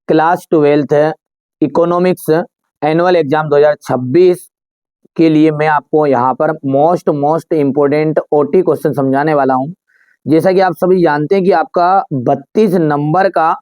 Class 12th economics annual exam 2026 के लिए मैं आपको यहाँ पर मोस्ट इम्पोर्टेंट ओटी क्वेश्चन समझाने वाला हूँ। जैसा कि आप सभी जानते हैं कि आपका 32 नंबर का,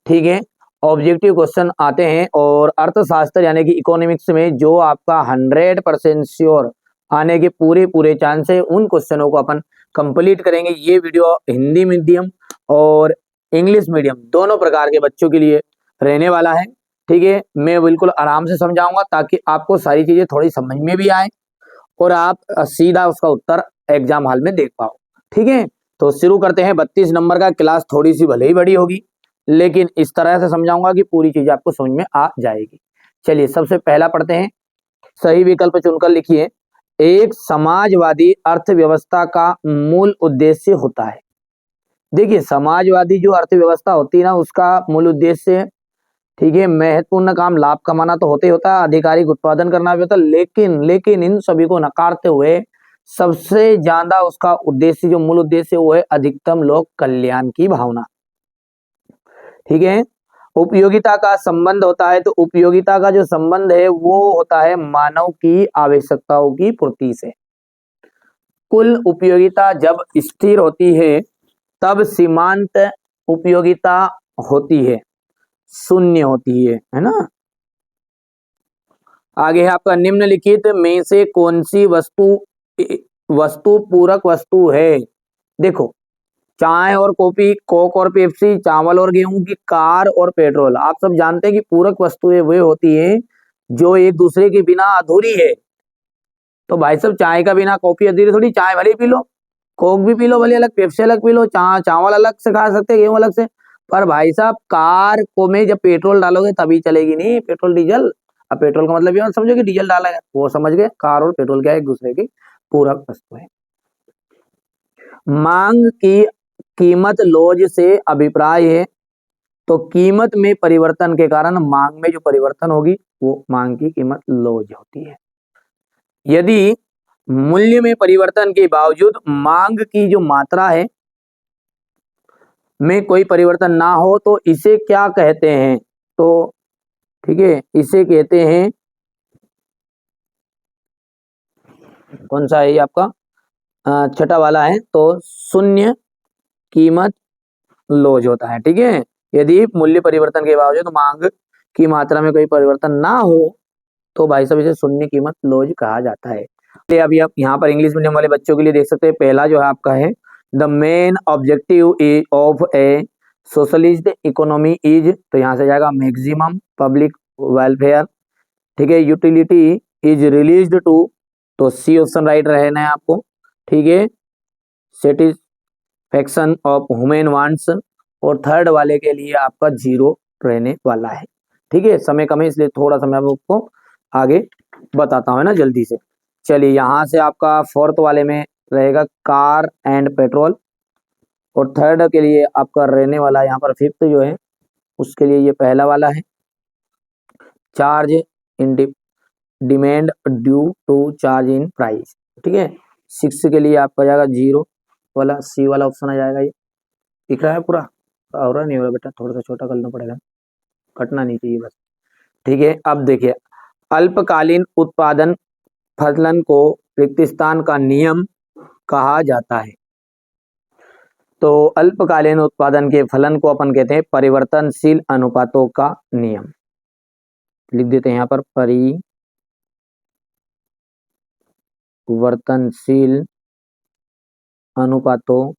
ठीक है, ऑब्जेक्टिव क्वेश्चन आते हैं और अर्थशास्त्र यानी कि इकोनॉमिक्स में जो आपका 100% श्योर आने के पूरे चांस है, उन क्वेश्चनों को अपन कंप्लीट करेंगे। ये वीडियो हिंदी मीडियम और इंग्लिश मीडियम दोनों प्रकार के बच्चों के लिए रहने वाला है, ठीक है। मैं बिल्कुल आराम से समझाऊंगा ताकि आपको सारी चीजें थोड़ी समझ में भी आए और आप सीधा उसका उत्तर एग्जाम हॉल में देख पाओ, ठीक है। तो शुरू करते हैं। 32 नंबर का क्लास थोड़ी सी भले ही बड़ी होगी, लेकिन इस तरह से समझाऊंगा कि पूरी चीजें आपको समझ में आ जाएगी। चलिए सबसे पहला पढ़ते हैं। सही विकल्प चुनकर लिखिए। एक समाजवादी अर्थव्यवस्था का मूल उद्देश्य होता है। देखिए, समाजवादी जो अर्थव्यवस्था होती है ना, उसका मूल उद्देश्य, ठीक है, महत्वपूर्ण काम लाभ कमाना तो होते होता है, आधिकारिक उत्पादन करना भी होता है, लेकिन इन सभी को नकारते हुए सबसे ज्यादा उसका उद्देश्य, जो मूल उद्देश्य, वो है अधिकतम लोक कल्याण की भावना, ठीक है। उपयोगिता का संबंध होता है, तो उपयोगिता का जो संबंध है वो होता है मानव की आवश्यकताओं की पूर्ति से। कुल उपयोगिता जब स्थिर होती है तब सीमांत उपयोगिता होती है, शून्य होती है ना। आगे है आपका निम्नलिखित में से कौन सी वस्तु पूरक वस्तु है। देखो, चाय और कॉफी, कोक और पेप्सी, चावल और गेहूं की, कार और पेट्रोल। आप सब जानते हैं कि पूरक वस्तुएं वे होती हैं जो एक दूसरे के बिना अधूरी है। तो भाई साहब, चाय का बिना कॉफी अधूरी थोड़ी, चाय भले ही पी लो, कोक भी पी लो भले अलग, पेप्सी अलग पी लो, चावल अलग से खा सकते, गेहूं अलग से। पर भाई साहब, कार को में जब पेट्रोल डालोगे तभी चलेगी, नहीं पेट्रोल डीजल। अब पेट्रोल का मतलब ये मत समझो कि डीजल डाला है, वो समझ गए। कार और पेट्रोल क्या है, एक दूसरे की पूरक वस्तु है। मांग की कीमत लॉज से अभिप्राय है, तो कीमत में परिवर्तन के कारण मांग में जो परिवर्तन होगी वो मांग की कीमत लॉज होती है। यदि मूल्य में परिवर्तन के बावजूद मांग की जो मात्रा है में कोई परिवर्तन ना हो तो इसे क्या कहते हैं, तो ठीक है, इसे कहते हैं, कौन सा है ये आपका, छठा वाला है, तो शून्य कीमत लॉज होता है, ठीक है। यदि मूल्य परिवर्तन के बावजूद मांग की मात्रा में कोई परिवर्तन ना हो तो भाई साहब इसे शून्य कीमत लॉज कहा जाता है। तो अभी आप यहाँ पर इंग्लिश मीडियम वाले बच्चों के लिए देख सकते हैं। पहला जो है आपका है, the main objective of A socialist economy is, तो यहाँ से जाएगा मैक्सिमम पब्लिक वेलफेयर, ठीक है। यूटिलिटी इज रिलीज्ड टू, तो सी ऑप्शन राइट रहना है आपको, ठीक है। सेटिस्फेक्शन ऑफ ह्यूमन वांट्स, और थर्ड वाले के लिए आपका 0 रहने वाला है, ठीक है। समय कम है इसलिए थोड़ा सा मैं आपको आगे बताता हूँ, है ना, जल्दी से। चलिए, यहाँ से आपका फोर्थ वाले में रहेगा कार एंड पेट्रोल, और थर्ड के लिए आपका रहने वाला यहाँ पर फिफ्थ जो है उसके लिए ये पहला वाला है, change in demand due to change in price, ठीक है। सिक्स के लिए आपका जाएगा 0 वाला, सी वाला ऑप्शन आ जाएगा। ये दिख रहा है पूरा, हो रहा नहीं हो रहा बेटा, थोड़ा सा छोटा करना पड़ेगा, कटना नहीं चाहिए बस, ठीक है। अब देखिए, अल्पकालीन उत्पादन फलन को रिक्तिस्थान का नियम कहा जाता है। तो अल्पकालीन उत्पादन के फलन को अपन कहते हैं परिवर्तनशील अनुपातों का नियम। लिख देते हैं यहाँ पर, परिवर्तनशील अनुपातों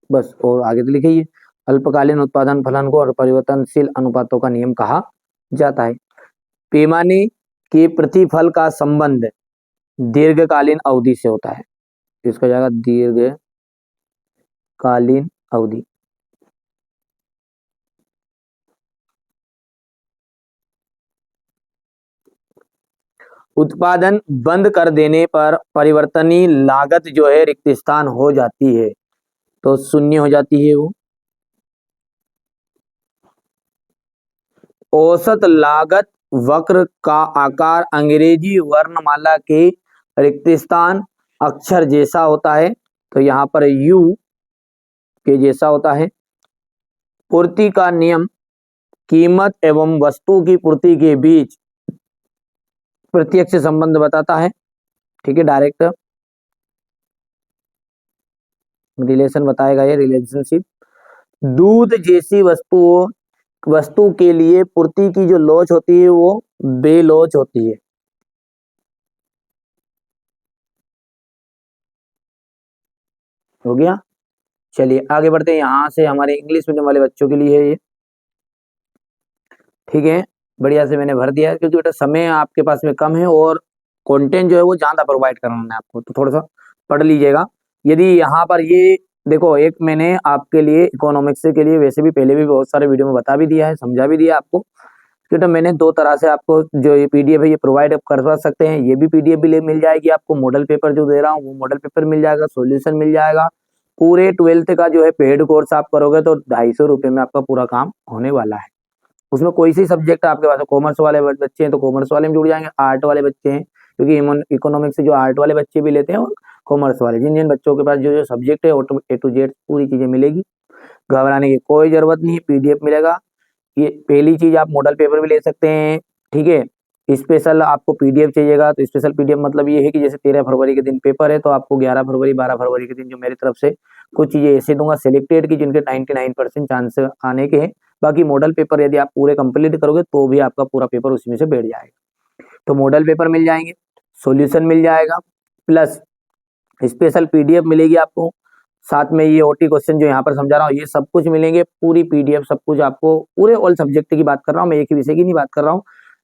बस, और आगे तो लिखिए, अल्पकालीन उत्पादन फलन को और परिवर्तनशील अनुपातों का नियम कहा जाता है। पैमाने के प्रतिफल का संबंध दीर्घकालीन अवधि से होता है, इसका जाएगा दीर्घकालीन अवधि। उत्पादन बंद कर देने पर परिवर्तनीय लागत जो है रिक्त स्थान हो जाती है, तो शून्य हो जाती है वो। औसत लागत वक्र का आकार अंग्रेजी वर्णमाला के रिक्त स्थान अक्षर जैसा होता है, तो यहाँ पर यू के जैसा होता है। पूर्ति का नियम कीमत एवं वस्तु की पूर्ति के बीच प्रत्यक्ष संबंध बताता है। ठीक है, डायरेक्ट रिलेशन बताएगा ये, रिलेशनशिप। दूध जैसी वस्तु के लिए पूर्ति की जो लोच होती है वो बेलोच होती है। हो गया। चलिए आगे बढ़ते हैं, यहाँ से हमारे इंग्लिश मीडियम वाले बच्चों के लिए है ये। ठीक है, बढ़िया से मैंने भर दिया है, क्योंकि बेटा समय आपके पास में कम है और कंटेंट जो है वो ज्यादा प्रोवाइड करना है आपको, तो थोड़ा सा पढ़ लीजिएगा। यदि यहाँ पर ये देखो, एक मैंने आपके लिए इकोनॉमिक्स के लिए वैसे भी पहले भी बहुत सारे वीडियो में बता भी दिया है, समझा भी दिया आपको, क्योंकि मैंने दो तरह से आपको जो ये पीडीएफ है ये प्रोवाइड करवा सकते हैं। ये भी पीडीएफ भी मिल जाएगी आपको, मॉडल पेपर जो दे रहा हूँ वो मॉडल पेपर मिल जाएगा, सॉल्यूशन मिल जाएगा। पूरे 12th का जो है पेड कोर्स आप करोगे तो 250 रुपये में आपका पूरा काम होने वाला है। उसमें कोई सी सब्जेक्ट आपके पास, कॉमर्स वाले बच्चे हैं तो कॉमर्स वाले में जुड़ जाएंगे, आर्ट वाले बच्चे हैं क्योंकि इकोनॉमिक्स से जो आर्ट वाले बच्चे भी लेते हैं, और कॉमर्स वाले, जिन जिन बच्चों के पास जो जो सब्जेक्ट है ए टू जेड पूरी चीजें मिलेगी। घबराने की कोई जरूरत नहीं है, पीडीएफ मिलेगा। ये पहली चीज, आप मॉडल पेपर भी ले सकते हैं। ठीक है, स्पेशल आपको पीडीएफ चाहिएगा तो स्पेशल पीडीएफ मतलब ये है कि जैसे 13 फरवरी के दिन पेपर है तो आपको 11 फरवरी 12 फरवरी के दिन जो मेरी तरफ से कुछ चीजें ऐसे दूंगा सिलेक्टेड की जिनके 99% चांस आने के हैं। बाकी मॉडल पेपर यदि आप पूरे कंप्लीट करोगे तो भी आपका पूरा पेपर उसी में से बैठ जाएगा। तो मॉडल पेपर मिल जाएंगे, सॉल्यूशन मिल जाएगा, प्लस स्पेशल पीडीएफ मिलेगी आपको। साथ में ये ओटी क्वेश्चन जो यहाँ पर समझा रहा हूँ ये सब कुछ मिलेंगे, पूरी पीडीएफ सब कुछ आपको, पूरे ऑल सब्जेक्ट की बात कर रहा हूँ मैं, एक ही विषय की नहीं बात कर रहा हूँ।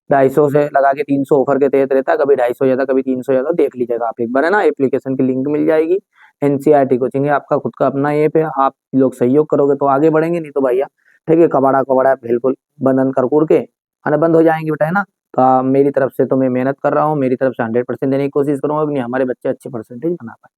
250 से लगा के 300 ऑफर के तहत रहता है, कभी 250 जाता कभी 300 जाता, देख लीजिएगा आप एक बार, है ना। एप्लीकेशन की लिंक मिल जाएगी, एनसीईआरटी कोचिंग है आपका खुद का अपना ऐप है, आप लोग सहयोग करोगे तो आगे बढ़ेंगे, नहीं तो भैया ठीक है कबाड़ा कबाड़ा बिल्कुल बंधन कर के आना बंद हो जाएंगे बेटा, है ना। तो मेरी तरफ से तो मैं मेहनत कर रहा हूँ, मेरी तरफ से 100% देने की कोशिश करूंगा कि नहीं हमारे बच्चे अच्छे परसेंटेज बना पाए।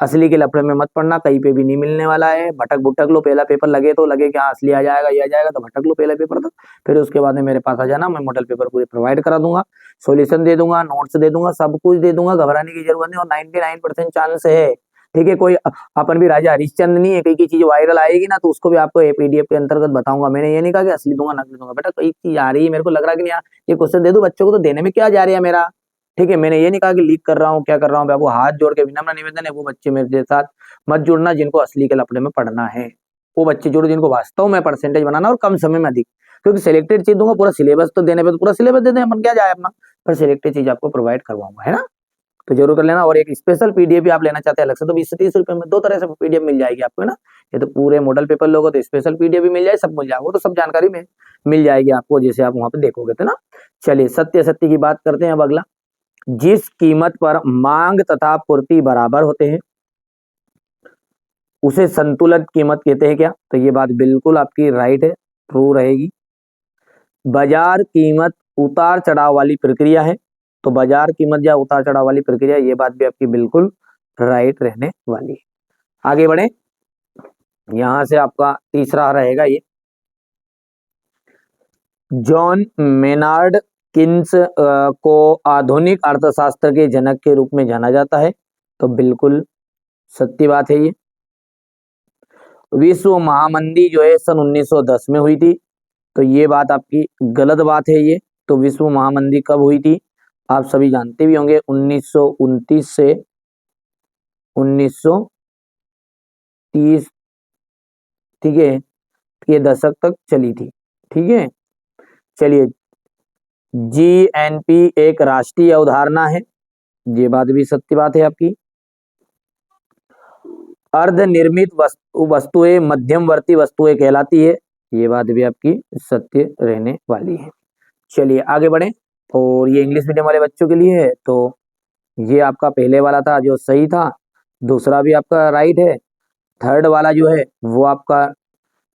असली के लफड़े में मत पड़ना, कहीं पे भी नहीं मिलने वाला है। भटक भुटक लो, पहला पेपर लगे तो लगे कि हाँ असली आ जाएगा ये आ जाएगा, तो भटक लो पहला पेपर तक, फिर उसके बाद में मेरे पास आ जाना, मैं मॉडल पेपर पूरे प्रोवाइड करा दूंगा, सॉल्यूशन दे दूंगा, नोट्स दे दूंगा, सब कुछ दे दूंगा, घबराने की जरूरत नहीं। और 99% चांस है, ठीक है, कोई अपन भी राजा हरिश्चंद्र नहीं है, कई की चीज वायरल आएगी ना तो उसको भी आपको पीडीएफ के अंतर्गत बताऊंगा। मैंने ये नहीं कहा कि असली दूंगा नकली दूंगा, बेटा कोई चीज आ रही है मेरे को लग रहा है कि नहीं ये क्वेश्चन दे दूं बच्चों को तो देने में क्या जा रहा है मेरा। ठीक है, मैंने ये नहीं कहा कि लीक कर रहा हूँ क्या कर रहा हूँ, आपको हाथ जोड़ के विनम्र निवेदन है वो बच्चे मेरे साथ मत जुड़ना जिनको असली के लफड़े में पढ़ना है, वो बच्चे जुड़ो जिनको वास्तव में परसेंटेज बनाना और कम समय में अधिक, क्योंकि सिलेक्टेड चीज दूंगा, पूरा सिलेबस तो देने पे तो पूरा सिलेबस दे दें अपन क्या जाए अपना, पर सिलेक्टेड चीज आपको प्रोवाइड करवाऊंगा, है ना। तो जरूर कर लेना। और एक स्पेशल पीडीएफ भी आप लेना चाहते हैं अलग से तो 20 से 30 रुपए में दो तरह से पीडीएफ मिल जाएगी आपको, है ना। ये तो पूरे मॉडल पेपर लोगे तो स्पेशल पीडीएफ भी मिल जाए, सब मिल जाए, वो तो सब जानकारी में मिल जाएगी आपको जैसे आप वहां पे देखोगे तो ना। चलिए सत्य सत्य की बात करते हैं अब अगला। जिस कीमत पर मांग तथा पूर्ति बराबर होते हैं उसे संतुलित कीमत कहते हैं क्या, तो ये बात बिल्कुल आपकी राइट है, ट्रू रहेगी। बाजार कीमत उतार चढ़ाव वाली प्रक्रिया है, तो बाजार कीमत या उतार चढ़ाव वाली प्रक्रिया, ये बात भी आपकी बिल्कुल राइट रहने वाली है। आगे बढ़े, यहां से आपका तीसरा रहेगा ये, जॉन मेनार्ड किन्स को आधुनिक अर्थशास्त्र के जनक के रूप में जाना जाता है, तो बिल्कुल सत्य बात है ये। विश्व महामंदी जो है सन 1910 में हुई थी, तो ये बात आपकी गलत बात है ये। तो विश्व महामंदी कब हुई थी आप सभी जानते भी होंगे, 1929 से 1930, ठीक है, ये दशक तक चली थी। ठीक है, चलिए जीएनपी एक राष्ट्रीय अवधारणा है, ये बात भी सत्य बात है आपकी। अर्ध निर्मित वस्तुएं मध्यमवर्ती वस्तुएं कहलाती है, ये बात भी आपकी सत्य रहने वाली है। चलिए आगे बढ़े, और ये इंग्लिश मीडियम वाले बच्चों के लिए है, तो ये आपका पहले वाला था जो सही था, दूसरा भी आपका राइट है, थर्ड वाला जो है वो आपका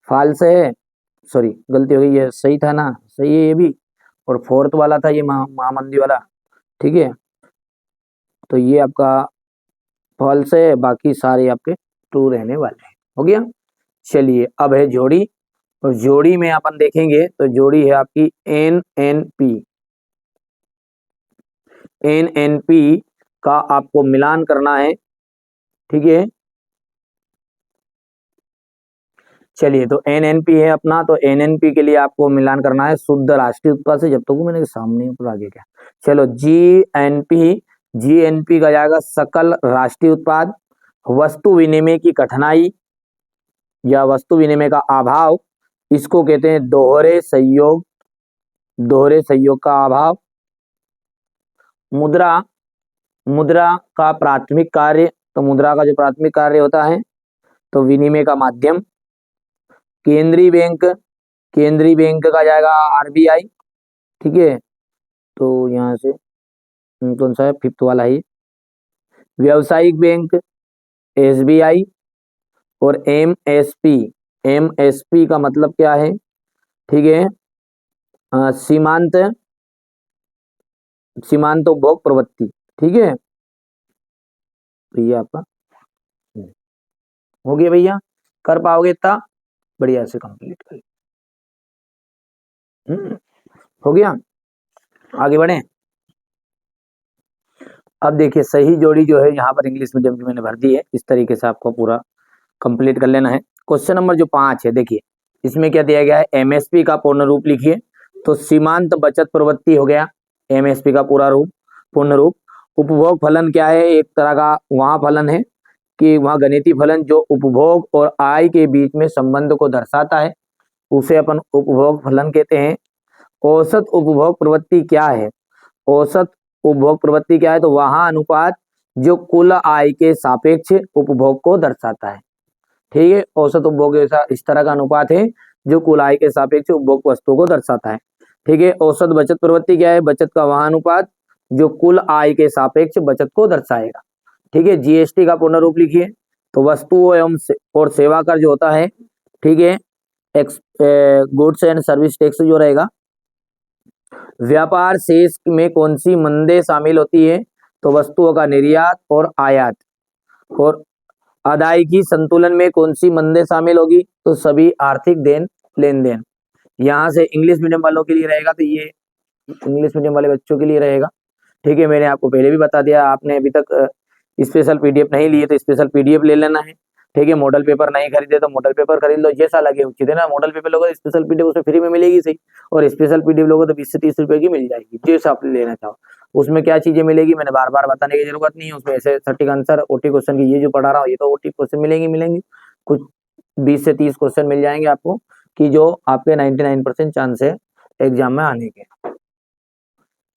फॉल्स है, सॉरी गलती हो गई, ये सही था ना, सही है ये भी, और फोर्थ वाला था ये महामंदी वाला, ठीक है, तो ये आपका फॉल्स है, बाकी सारे आपके ट्रू रहने वाले हैं। हो गया। चलिए अब है जोड़ी, और जोड़ी में अपन देखेंगे तो जोड़ी है आपकी N N P. N N P का आपको मिलान करना है, ठीक है, चलिए, तो एनएनपी है अपना, तो एनएनपी के लिए आपको मिलान करना है शुद्ध राष्ट्रीय उत्पाद से। जब तक वो मैंने सामने ऊपर आगे क्या, चलो जीएनपी, जीएनपी का जाएगा सकल राष्ट्रीय उत्पाद। वस्तु विनिमय की कठिनाई या वस्तु विनिमय का अभाव, इसको कहते हैं दोहरे सहयोग, दोहरे सहयोग का अभाव। मुद्रा, मुद्रा का प्राथमिक कार्य, तो मुद्रा का जो प्राथमिक कार्य होता है तो विनिमय का माध्यम। केंद्रीय बैंक, केंद्रीय बैंक का जाएगा आरबीआई, ठीक है, तो यहाँ से कौन सा है, फिफ्थ वाला ही। व्यावसायिक बैंक एसबीआई। और एमएसपी, एमएसपी का मतलब क्या है, ठीक है, सीमांत, सीमांत उपभोग प्रवृत्ति, ठीक है। तो ये आपका हो गया भैया, कर पाओगे इतना बढ़िया से कंप्लीट कर, हो गया। आगे बढ़े। अब देखिए सही जोड़ी जो है यहाँ पर इंग्लिश मीडियम की मैंने भर दी है, इस तरीके से आपको पूरा कंप्लीट कर लेना है। क्वेश्चन नंबर जो 5 है, देखिए इसमें क्या दिया गया है, एमएसपी का पूर्ण रूप लिखिए। तो सीमांत बचत प्रवृत्ति हो गया एमएसपी का पूरा रूप, पूर्ण रूप। उपभोग फलन क्या है, एक तरह का वहाँ फलन है कि वहाँ गणितीय फलन जो उपभोग और आय के बीच में संबंध को दर्शाता है, उसे अपन उपभोग फलन कहते हैं। औसत उपभोग प्रवृत्ति क्या है, औसत उपभोग प्रवृत्ति क्या है, तो वहाँ अनुपात जो कुल आय के सापेक्ष उपभोग को दर्शाता है, ठीक है। औसत उपभोग ऐसा इस तरह का अनुपात है जो कुल आय के सापेक्ष उपभोग वस्तुओं को दर्शाता है, ठीक है। औसत बचत प्रवृत्ति क्या है, बचत का वह अनुपात जो कुल आय के सापेक्ष बचत को दर्शाएगा, ठीक है। जीएसटी का पूर्ण रूप लिखिए। तो वस्तु एवं और सेवा कर जो होता है, ठीक है, गुड्स एंड सर्विस टैक्स जो रहेगा। व्यापार शेष में कौन सी मंदे शामिल होती है, तो वस्तुओं का निर्यात और आयात। और अदायगी संतुलन में कौन सी मंदे शामिल होगी, तो सभी आर्थिक देन लेन देन। यहाँ से इंग्लिश मीडियम वालों के लिए रहेगा, तो ये इंग्लिश मीडियम वाले बच्चों के लिए रहेगा, ठीक है। मैंने आपको पहले भी बता दिया, आपने अभी तक स्पेशल पीडीएफ नहीं लिए तो स्पेशल पीडीएफ ले लेना है, ठीक है। मॉडल पेपर नहीं खरीदे तो मॉडल पेपर खरीद लो, जैसा लगे उचित है ना। मॉडल पेपर लोगों स्पेशल पीडीएफ उसमें फ्री में मिलेगी सही, और स्पेशल पीडीएफ लोगों तो 20 से 30 रुपए की मिल जाएगी, जैसा आप लेना चाहो। उसमें क्या चीजें मिलेगी मैंने बार बार बताने की जरूरत नहीं है, उसमें ऐसे सटीक आंसर ओटी क्वेश्चन की ये जो पढ़ा रहा हूँ ये तो ओटी क्वेश्चन मिलेंगे, कुछ 20 से 30 क्वेश्चन मिल जाएंगे आपको कि जो आपके 99% चांस है एग्जाम में आने के।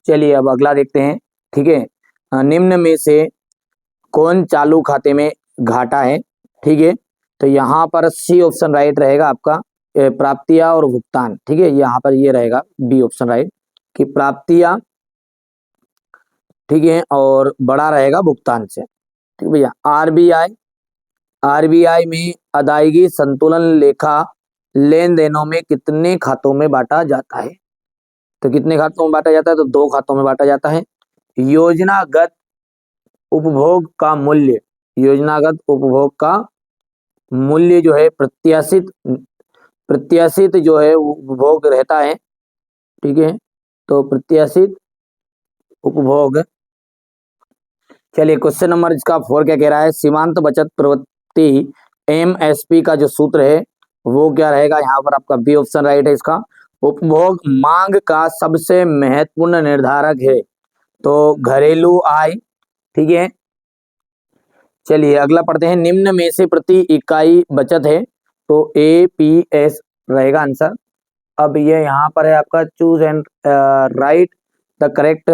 चलिए अब अगला देखते हैं, ठीक है। निम्न में से कौन चालू खाते में घाटा है, ठीक है। तो यहाँ पर सी ऑप्शन राइट रहेगा आपका, प्राप्तियां और भुगतान, ठीक है। यहाँ पर ये रहेगा बी ऑप्शन राइट कि प्राप्तियां, ठीक है, और बड़ा रहेगा भुगतान से, ठीक भैया। आरबीआई, आरबीआई में अदायगी संतुलन लेखा लेन देनों में कितने खातों में बांटा जाता है, तो कितने खातों में बांटा जाता है, तो 2 खातों में बांटा जाता है। योजनागत उपभोग का मूल्य, योजनागत उपभोग का मूल्य जो है प्रत्याशित, प्रत्याशित जो है उपभोग रहता है, ठीक है। तो प्रत्याशित उपभोग। चलिए क्वेश्चन नंबर इसका 4 क्या कह रहा है, सीमांत बचत प्रवृत्ति एमएसपी का जो सूत्र है वो क्या रहेगा, यहाँ पर आपका बी ऑप्शन राइट है इसका। उपभोग मांग का सबसे महत्वपूर्ण निर्धारक है, तो घरेलू आय, ठीक है। चलिए अगला पढ़ते हैं, निम्न में से प्रति इकाई बचत है, तो एपीएस रहेगा आंसर। अब ये यहाँ पर है आपका choose and right the correct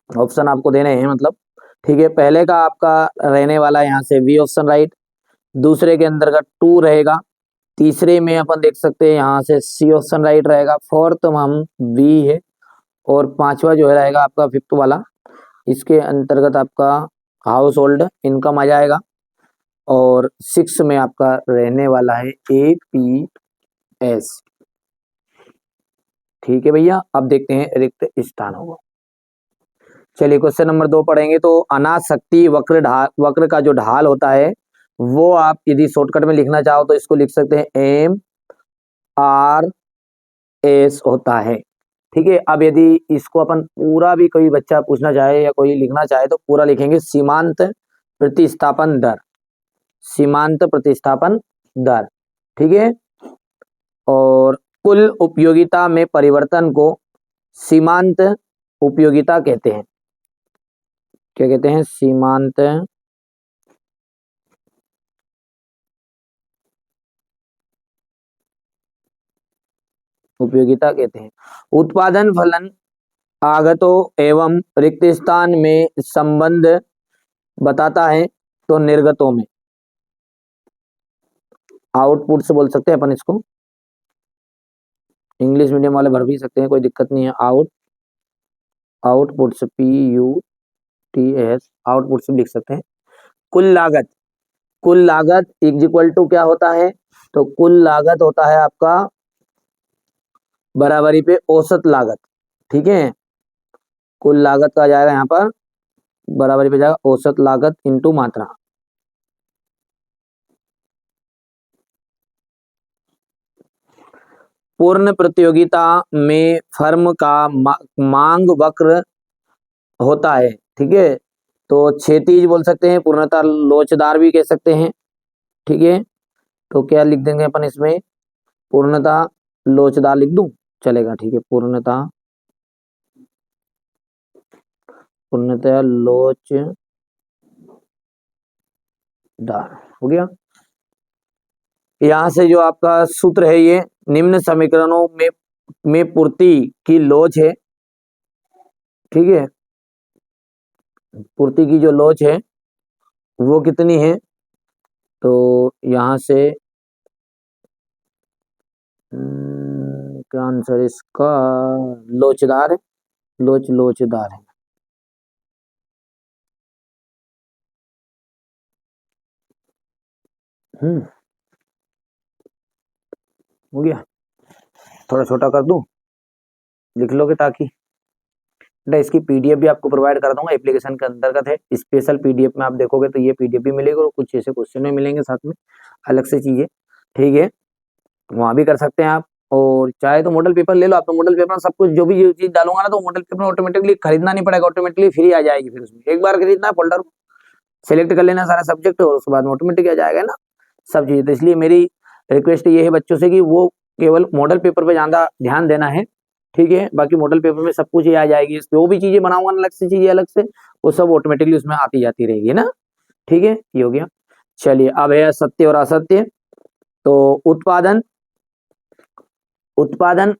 option आपको देने हैं, मतलब ठीक है। पहले का आपका रहने वाला यहाँ से बी ऑप्शन राइट, दूसरे के अंदर का 2 रहेगा, तीसरे में अपन देख सकते हैं यहाँ से सी ऑप्शन राइट रहेगा, फोर्थ में हम बी है, और 5वां जो है रहेगा आपका 5th वाला, इसके अंतर्गत आपका हाउस होल्ड इनकम आ जाएगा, और 6 में आपका रहने वाला है एपीएस, ठीक है भैया। अब देखते हैं रिक्त स्थान होगा। चलिए क्वेश्चन नंबर 2 पढ़ेंगे, तो अनासक्ति वक्र, ढाल, वक्र का जो ढाल होता है वो आप यदि शॉर्टकट में लिखना चाहो तो इसको लिख सकते हैं एम आर एस होता है, ठीक है। अब यदि इसको अपन पूरा भी कोई बच्चा पूछना चाहे या कोई लिखना चाहे तो पूरा लिखेंगे सीमांत प्रतिस्थापन दर, सीमांत प्रतिस्थापन दर, ठीक है। और कुल उपयोगिता में परिवर्तन को सीमांत उपयोगिता कहते हैं। क्या कहते हैं? सीमांत उपयोगिता कहते हैं। उत्पादन फलन आगतों एवं रिक्त स्थान में संबंध बताता है, तो निर्गतों में आउटपुट से बोल सकते हैं अपन इसको। इंग्लिश मीडियम वाले भर भी सकते हैं, कोई दिक्कत नहीं है। आउटपुट से PUTS आउटपुट से लिख सकते हैं। कुल लागत, कुल लागत इज इक्वल टू क्या होता है? तो कुल लागत होता है आपका बराबरी पे औसत लागत। ठीक है, कुल लागत का जाएगा यहाँ पर बराबरी पे जाएगा औसत लागत इंटू मात्रा। पूर्ण प्रतियोगिता में फर्म का मांग वक्र होता है। ठीक है, तो क्षैतिज बोल सकते हैं, पूर्णतः लोचदार भी कह सकते हैं। ठीक है, तो क्या लिख देंगे अपन इसमें? पूर्णतः लोचदार लिख दूं, चलेगा? ठीक है, पूर्णतः लोचदार हो गया। यहां से जो आपका सूत्र है, ये निम्न समीकरणों में पूर्ति की लोच है। ठीक है, पूर्ति की जो लोच है वो कितनी है? तो यहां से क्या आंसर इसका? लोचदार है, लोचदार है। हो गया। थोड़ा छोटा कर दूं, लिख लोगे ताकि मैं इसकी PDF भी आपको प्रोवाइड कर दूंगा। एप्लीकेशन के अंतर्गत है, स्पेशल PDF में आप देखोगे तो ये PDF भी मिलेगी और कुछ ऐसे क्वेश्चन भी मिलेंगे साथ में, अलग से चीजें। ठीक है, वहां भी कर सकते हैं आप। और चाहे तो मॉडल पेपर ले लो आप, तो मॉडल पेपर में सब कुछ जो भी चीज डालूंगा ना, तो मॉडल पेपर में ऑटोमेटिकली खरीदना नहीं पड़ेगा, ऑटोमेटिकली फ्री आ जाएगी। फिर उसमें एक बार खरीदना है, फोल्डर को सिलेक्ट कर लेना सारा सब्जेक्ट, और उसके बाद में ऑटोमेटिक आ जाएगा ना सब चीजें। तो इसलिए मेरी रिक्वेस्ट ये है बच्चों से कि वो केवल मॉडल पेपर पे ज्यादा ध्यान देना है। ठीक है, बाकी मॉडल पेपर में सब कुछ ही आ जाएगी, जो भी चीजें बनाऊंगा अलग से चीजें अलग से, वो सब ऑटोमेटिकली उसमें आती जाती रहेगी ना। ठीक है, ये हो गया। चलिए, अब है सत्य और असत्य। तो उत्पादन, उत्पादन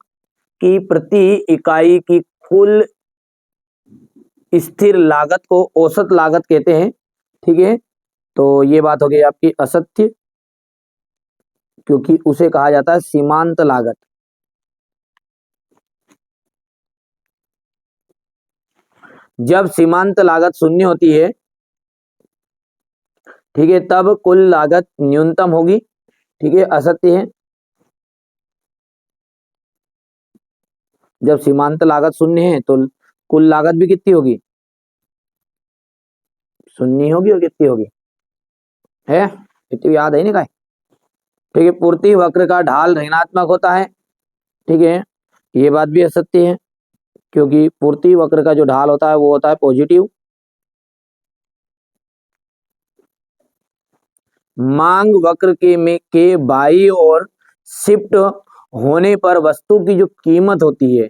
की प्रति इकाई की कुल स्थिर लागत को औसत लागत कहते हैं। ठीक है, तो ये बात हो गई आपकी असत्य, क्योंकि उसे कहा जाता है सीमांत लागत। जब सीमांत लागत शून्य होती है, ठीक है, तब कुल लागत न्यूनतम होगी। ठीक है, असत्य है। जब सीमांत लागत शून्य है तो कुल लागत भी कितनी होगी? शून्य होगी। और कितनी होगी? है इतनी याद है नहीं का? ठीक है, पूर्ति वक्र का ढाल ऋणात्मक होता है। ठीक है, ये बात भी असत्य है, क्योंकि पूर्ति वक्र का जो ढाल होता है वो होता है पॉजिटिव। मांग वक्र के बाई और शिफ्ट होने पर वस्तु की जो कीमत होती है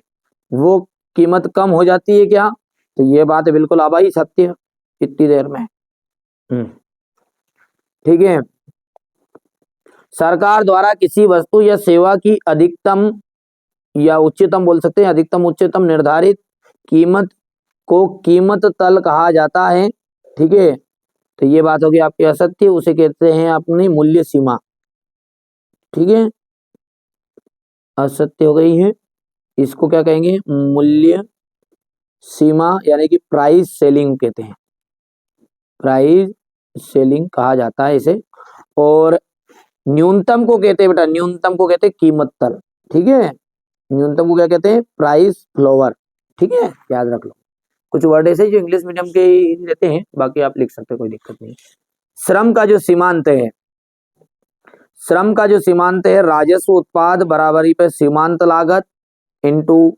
वो कीमत कम हो जाती है क्या? तो ये बात है बिल्कुल आबाई सत्य इतनी देर में। ठीक है, सरकार द्वारा किसी वस्तु या सेवा की अधिकतम या उच्चतम बोल सकते हैं, अधिकतम उच्चतम निर्धारित कीमत को कीमत तल कहा जाता है। ठीक है, तो ये बात होगी आपकी असत्य, उसे कहते हैं अपनी मूल्य सीमा। ठीक है, असत्य हो गई है। इसको क्या कहेंगे? मूल्य सीमा, यानी कि प्राइस सेलिंग कहते हैं, प्राइस सेलिंग कहा जाता है इसे। और न्यूनतम को कहते हैं बेटा, न्यूनतम को कहते हैं कीमत तल। ठीक है, न्यूनतम को क्या कहते हैं? Price flower. ठीक है, याद रख लो। कुछ वर्ड ऐसे जो इंग्लिश मीडियम के ही रहते हैं, बाकी आप लिख सकते हो, कोई दिक्कत नहीं। श्रम का जो सीमांत है, श्रम का जो सीमांत है, राजस्व उत्पाद बराबरी पे सीमांत लागत इनटू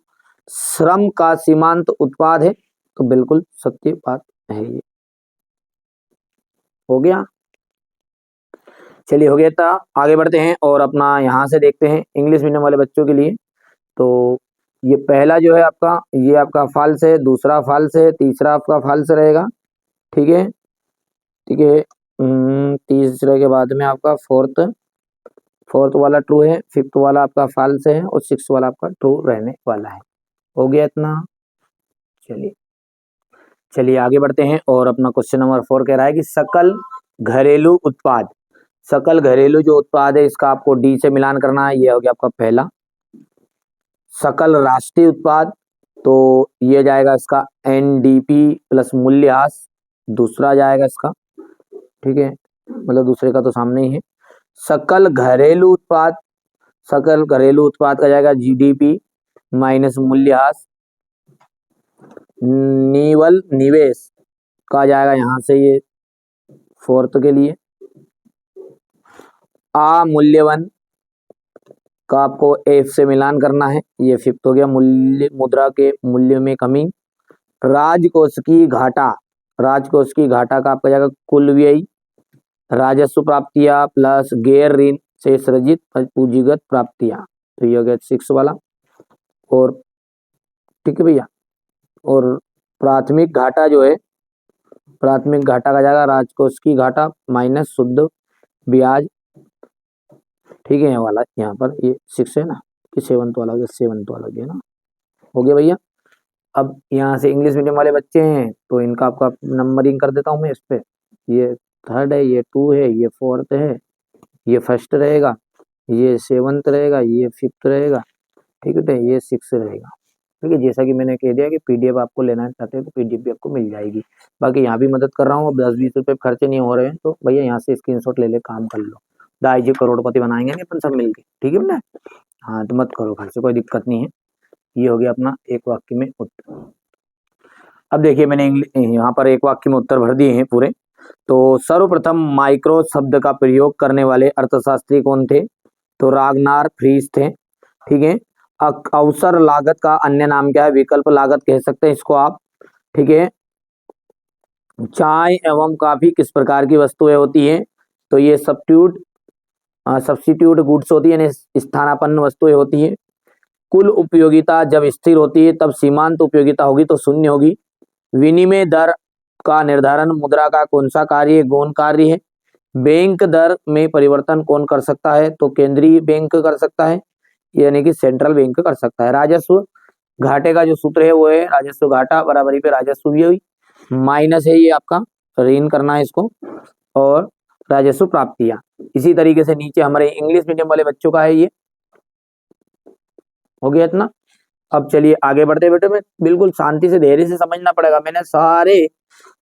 श्रम का सीमांत उत्पाद है। तो बिल्कुल सत्य बात है ये। हो गया। चलिए हो गया था। आगे बढ़ते हैं और अपना यहाँ से देखते हैं इंग्लिश मीडियम वाले बच्चों के लिए। तो ये पहला जो है आपका, ये आपका फॉल्स है, दूसरा फॉल्स है, तीसरा आपका फॉल्स रहेगा। ठीक है, ठीक है। तीसरे के बाद में आपका फोर्थ, फोर्थ वाला ट्रू है, फिफ्थ वाला आपका फॉल्स है और सिक्स वाला आपका ट्रू रहने वाला है। हो गया इतना। चलिए चलिए आगे बढ़ते हैं और अपना क्वेश्चन नंबर 4 कह रहा है कि सकल घरेलू उत्पाद, सकल घरेलू जो उत्पाद है इसका आपको डी से मिलान करना है। ये हो गया आपका पहला। सकल राष्ट्रीय उत्पाद, तो ये जाएगा इसका एनडीपी प्लस मूल्यह्रास, दूसरा जाएगा इसका। ठीक है, मतलब दूसरे का तो सामने ही है। सकल घरेलू उत्पाद, सकल घरेलू उत्पाद का जाएगा जीडीपी माइनस मूल्यह्रास। निवल निवेश का जाएगा यहाँ से ये फोर्थ के लिए। अमूल्यवन का आपको एफ से मिलान करना है, ये फिफ्थ हो गया। मूल्य, मुद्रा के मूल्य में कमी। राजकोष की घाटा, राजकोष की घाटा का आपका जाएगा कुल व्यय। राजस्व प्राप्तियां प्लस गैर ऋण से सृजित पूंजीगत प्राप्तियां, तो ये हो गया 6 वाला। और ठीक है भैया, और प्राथमिक घाटा जो है, प्राथमिक घाटा का जाएगा राजकोष की घाटा माइनस शुद्ध ब्याज। ठीक है, ये वाला यहाँ पर ये 6 है ना, कि 7th वाला हो गया, 7th वाला गया ना। हो गया भैया। अब यहाँ से इंग्लिश मीडियम वाले बच्चे हैं तो इनका आपका नंबरिंग कर देता हूँ मैं इस पे। ये थर्ड है, ये 2 है, ये फोर्थ है, ये फर्स्ट रहेगा, ये 7th रहेगा, ये 5th रहेगा। ठीक है, ये 6 रहेगा। ठीक है, जैसा कि मैंने कह दिया कि पीडीएफ आपको लेना चाहते हैं तो पीडीएफ भी आपको मिल जाएगी। बाकी यहाँ भी मदद कर रहा हूँ, अब 10-20 रुपये खर्चे नहीं हो रहे हैं तो भैया यहाँ से स्क्रीनशॉट ले ले, काम कर लो। दाई जी करोड़पति बनाएंगे नहीं अपन सब मिलके, ठीक है ना। हाँ तो मत करो खर्चे, कोई दिक्कत नहीं है। ये हो गया अपना एक वाक्य में उत्तर। अब देखिए मैंने यहाँ पर एक वाक्य में उत्तर भर दिए हैं पूरे। तो सर्वप्रथम माइक्रो शब्द का प्रयोग करने वाले अर्थशास्त्री कौन थे? तो रागनार फ्रीज थे। ठीक है। अवसर लागत का अन्य नाम क्या है? विकल्प लागत कह सकते हैं इसको आप। ठीक है। चाय एवं कॉफी किस प्रकार की वस्तुएं होती हैं? तो ये सब्स्टिट्यूट गुड्स होती है, यानी स्थानापन्न वस्तुएं होती हैं। कुल उपयोगिता जब स्थिर होती है तब सीमांत उपयोगिता होगी तो शून्य होगी। विनिमय दर का निर्धारण मुद्रा का कौन सा कार्य? गौण कार्य है। बैंक दर में परिवर्तन कौन कर सकता है? तो केंद्रीय बैंक कर सकता है, यानी कि सेंट्रल बैंक कर सकता है। राजस्व घाटे का जो सूत्र है वो है राजस्व घाटा बराबरी पे राजस्व व्यय माइनस है ये आपका ऋण करना है इसको, और राजस्व प्राप्तियां। इसी तरीके से नीचे हमारे इंग्लिश मीडियम वाले बच्चों का है ये। हो गया इतना। अब चलिए आगे बढ़ते बेटे, में बिल्कुल शांति से धैर्य से समझना पड़ेगा। मैंने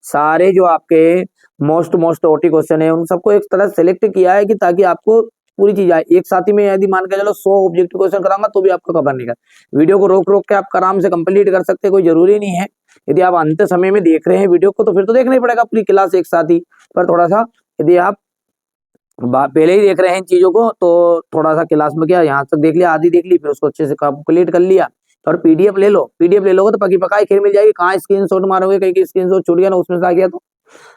सारे जो आपके मोस्ट ओटी क्वेश्चन है उन सबको एक तरह सेलेक्ट किया है कि ताकि आपको पूरी चीज आए। एक साथ ही में यदि मान के चलो 100 ऑब्जेक्टिव क्वेश्चन कराऊंगा तो भी आपको कवर नहीं कर। वीडियो को रोक रोक के आप आराम से कंप्लीट कर सकते हैं, कोई जरूरी नहीं है। यदि आप अंत समय में देख रहे हैं वीडियो को तो फिर तो देखना ही पड़ेगा पूरी क्लास एक साथ ही। पर थोड़ा सा यदि आप पहले ही देख रहे हैं इन चीजों को तो थोड़ा सा क्लास में क्या यहाँ तक देख लिया, आधी देख ली, फिर उसको अच्छे से कंप्लीट कर लिया। और पीडीएफ ले लो, पीडीएफ ले लोगे तो पकी पकाई खीर मिल जाएगी। कहाँ स्क्रीनशॉट मारोगे, कहीं स्क्रीनशॉट छूट गया ना उसमें से आ गया तो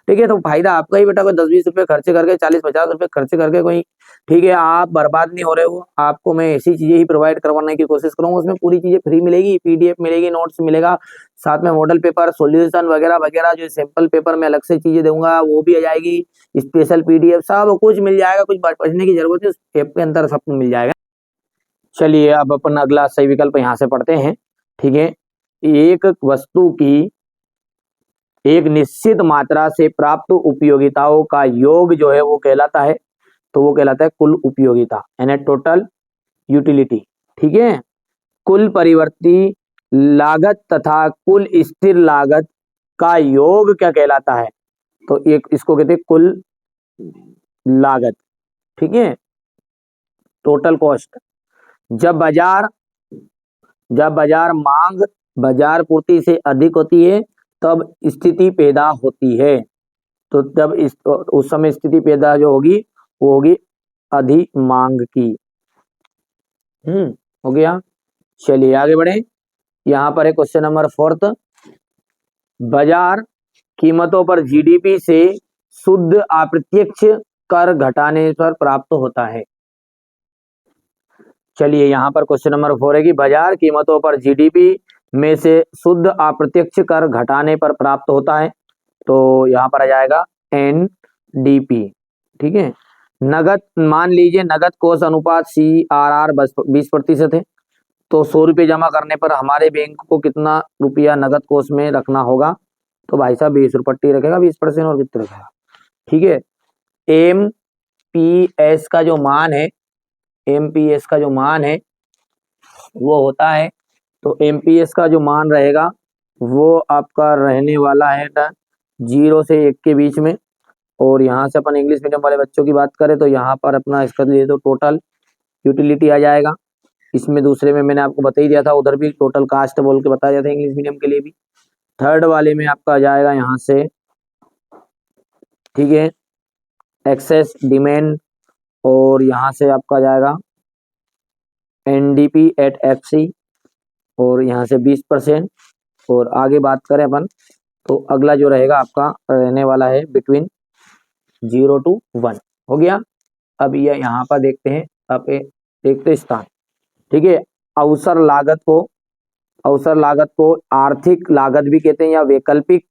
ठीक है। तो फायदा आपका ही बेटा, कोई 10-20 रुपए खर्चे करके 40-50 रुपए खर्चे करके कोई, ठीक है, आप बर्बाद नहीं हो रहे हो। आपको मैं ऐसी चीजें ही प्रोवाइड करवाने की कोशिश करूंगा, उसमें पूरी चीजें फ्री मिलेगी, पीडीएफ मिलेगी, नोट्स मिलेगा, साथ में मॉडल पेपर, सॉल्यूशन वगैरह वगैरह, जो सैंपल पेपर में अलग से चीजें दूंगा वो भी आ जाएगी, स्पेशल पीडीएफ सब कुछ मिल जाएगा। कुछ पढ़ने की जरूरत है, उस ऐप के अंदर सब कुछ मिल जाएगा। चलिए अब अपन अगला सही विकल्प यहाँ से पढ़ते हैं। ठीक है। एक वस्तु की एक निश्चित मात्रा से प्राप्त उपयोगिताओं का योग जो है वो कहलाता है, तो वो कहलाता है कुल उपयोगिता, यानी टोटल यूटिलिटी। ठीक है। कुल परिवर्ती लागत तथा कुल स्थिर लागत का योग क्या कहलाता है? तो एक इसको कहते हैं कुल लागत। ठीक है, टोटल कॉस्ट। जब बाजार मांग बाजार पूर्ति से अधिक होती है तब स्थिति पैदा होती है। तो जब उस समय स्थिति पैदा जो होगी वो होगी अधिक मांग की। हो गया। चलिए आगे बढ़े। यहाँ पर है क्वेश्चन नंबर 4। बाजार कीमतों पर जीडीपी से शुद्ध अप्रत्यक्ष कर घटाने पर प्राप्त होता है। चलिए यहाँ पर क्वेश्चन नंबर 4 है कि बाजार कीमतों पर जीडीपी में से शुद्ध अप्रत्यक्ष कर घटाने पर प्राप्त होता है। तो यहाँ पर आ जाएगा एनडीपी। ठीक है। नगद, मान लीजिए नगद कोष अनुपात CRR 20% है, तो 100 रुपये जमा करने पर हमारे बैंक को कितना रुपया नगद कोष में रखना होगा? तो भाई साहब 20 रुपये रखेगा 20%, और कितने रखेगा? ठीक है। एमपीएस का जो मान है, एमपीएस का जो मान है वो होता है, तो एमपीएस का जो मान रहेगा वो आपका रहने वाला है 0 से 1 के बीच में। और यहाँ से अपन इंग्लिश मीडियम वाले बच्चों की बात करें तो यहाँ पर अपना इसका लिए तो टोटल यूटिलिटी आ जाएगा। इसमें दूसरे में मैंने आपको बता ही दिया था, उधर भी टोटल कास्ट बोल के बताया जाता है इंग्लिश मीडियम के लिए भी। थर्ड वाले में आपका आ जाएगा यहाँ से, ठीक है, एक्सेस डिमांड, और यहाँ से आपका आ जाएगा एनडीपी एट एफसी, और यहाँ से 20%। और आगे बात करें अपन तो अगला जो रहेगा आपका रहने वाला है बिटवीन 0 to 1। हो गया। अब ये यहाँ पर देखते हैं, अब देखते हैं स्थान। ठीक है। अवसर लागत को, अवसर लागत को आर्थिक लागत भी कहते हैं या वैकल्पिक,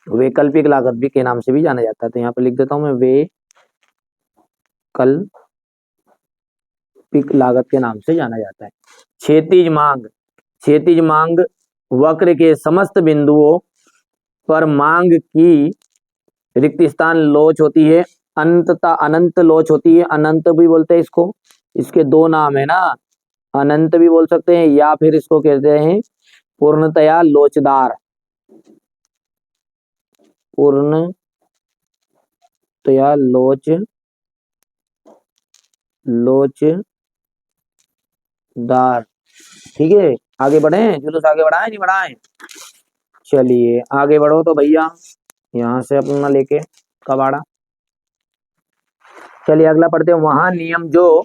वैकल्पिक लागत भी के नाम से भी जाना जाता है। तो यहाँ पे लिख देता हूं मैं वैकल्पिक लागत के नाम से जाना जाता है। क्षैतिज मांग, क्षैतिज मांग वक्र के समस्त बिंदुओं पर मांग की रिक्त स्थान लोच होती है, अनंतता अनंत लोच होती है। अनंत भी बोलते हैं इसको, इसके दो नाम है ना, अनंत भी बोल सकते हैं या फिर इसको कहते हैं पूर्णतया लोचदार, पूर्णतया लोचदार। ठीक है। आगे बढ़े, जुलूस आगे बढ़ाएं नहीं बढ़ाएं? चलिए आगे बढ़ो तो भैया, यहाँ से अपना लेके कबाड़ा। चलिए अगला पढ़ते हैं। वहां नियम जो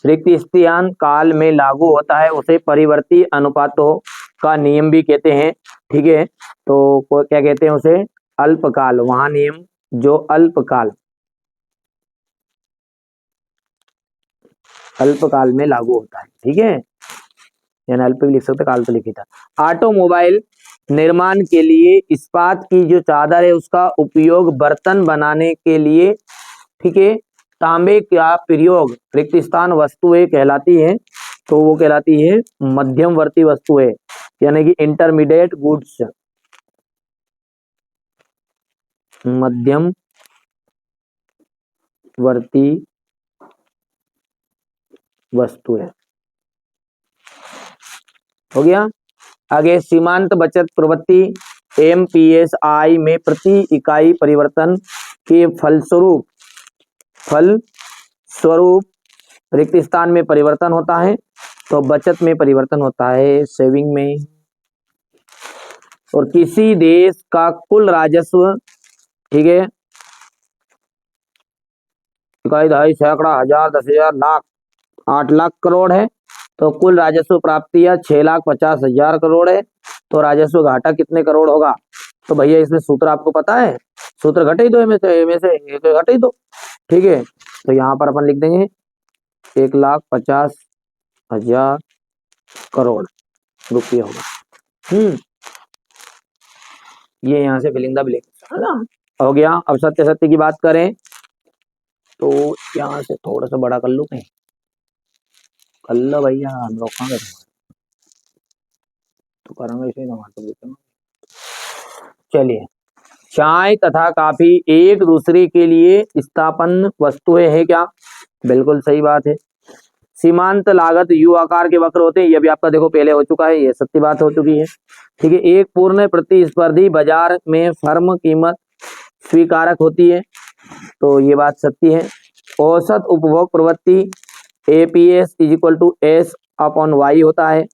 रिक्त स्थान काल में लागू होता है उसे परिवर्ती अनुपातों का नियम भी कहते हैं। ठीक है। तो क्या कहते हैं उसे? अल्पकाल। वहां नियम जो अल्पकाल, अल्पकाल में लागू होता है। ठीक है। यानी अल्प भी लिख सकते, काल तो लिखी था। ऑटोमोबाइल निर्माण के लिए इस्पात की जो चादर है उसका उपयोग बर्तन बनाने के लिए, ठीक है, तांबे का प्रयोग रिक्त स्थान वस्तुएं कहलाती है। तो वो कहलाती है मध्यमवर्ती वस्तुएं, यानी कि इंटरमीडिएट गुड्स, मध्यमवर्ती वस्तुएं। हो गया। आगे सीमांत बचत प्रवृत्ति एमपीएसआई में प्रति इकाई परिवर्तन के फलस्वरूप रिक्त स्थान में परिवर्तन होता है, तो बचत में परिवर्तन होता है, सेविंग में। और किसी देश का कुल राजस्व, ठीक है, इकाई दहाई सैकड़ा हजार 10,000 लाख 8 लाख करोड़ है, तो कुल राजस्व प्राप्तियां 6,50,000 करोड़ है। तो राजस्व घाटा कितने करोड़ होगा? तो भैया इसमें सूत्र आपको पता है, सूत्र घटे ही दो में से घटे ही दो। ठीक है। तो यहाँ पर अपन लिख देंगे 1,50,000 करोड़ रुपये होगा। ये यहाँ से फिलिंग द ब्लैंक है ना, हो गया। अब सत्य सत्य की बात करें तो यहाँ से थोड़ा सा बड़ा कर लूं, कहीं कर लो भैया, हम लोग कहाँ तो करेंगे इसे टमाटर। चलिए, चाय तथा काफी एक दूसरे के लिए स्थापन वस्तुएं हैं क्या? बिल्कुल सही बात है। सीमांत लागत यू आकार के वक्र होते हैं, ये भी आपका देखो पहले हो चुका है, ये सत्य बात हो चुकी है। ठीक है। एक पूर्ण प्रतिस्पर्धी बाजार में फर्म कीमत स्वीकारक होती है, तो ये बात सत्य है। औसत उपभोग प्रवृत्ति APS is equal to S upon Y होता है,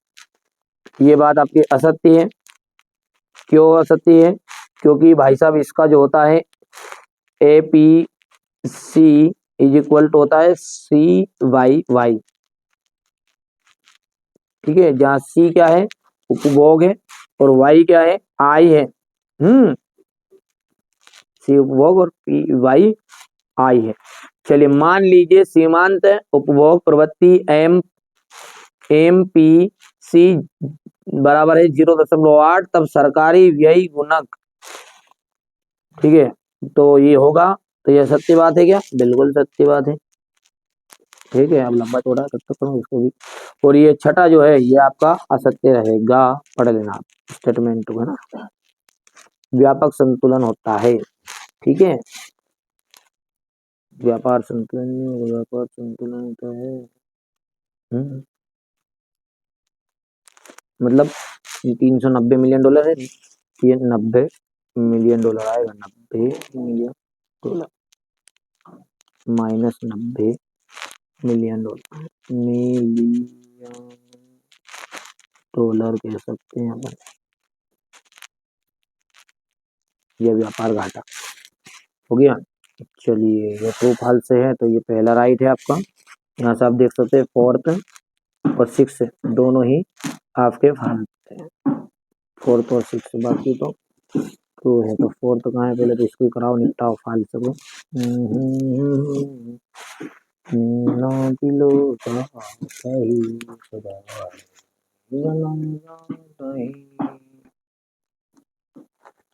ये बात आपकी असत्य है। क्यों असत्य है? क्योंकि भाई साहब इसका जो होता है एपीसी इज इक्वल टू होता है सी वाई वाई। ठीक है। जहाँ सी क्या है? उपभोग है, और वाई क्या है? आई है। सी उपभोग और पी वाई आई है। चलिए मान लीजिए सीमांत उपभोग प्रवृत्ति MPC बराबर है 0.8, तब सरकारी व्यय गुणक, ठीक है, तो ये होगा। तो ये सत्य बात है क्या? बिल्कुल सत्य बात है। ठीक है, अब लंबा चौड़ा तब तक करूँ इसको भी। और ये छठा जो है ये आपका असत्य रहेगा, पढ़ लेना आप स्टेटमेंट है ना। व्यापक संतुलन होता है, ठीक है, व्यापार संतुलन, व्यापार संतुलन होता है। मतलब 390 मिलियन डॉलर है, ये 90 मिलियन डॉलर आएगा, 90 million dollar minus 90 million dollar, million dollar कह सकते हैं अपन। ये व्यापार घाटा हो गया। चलिए ये ट्रू फॉल्स से है, तो ये पहला राइट है आपका। यहाँ से आप देख सकते हैं फोर्थ और सिक्स दोनों ही आपके फॉल्स है, फोर्थ और सिक्स। बाकी तो ट्रू है, तो फोर्थ कहाँ है? पहले तो इसको कराओ, निपटाओ फॉल्स को।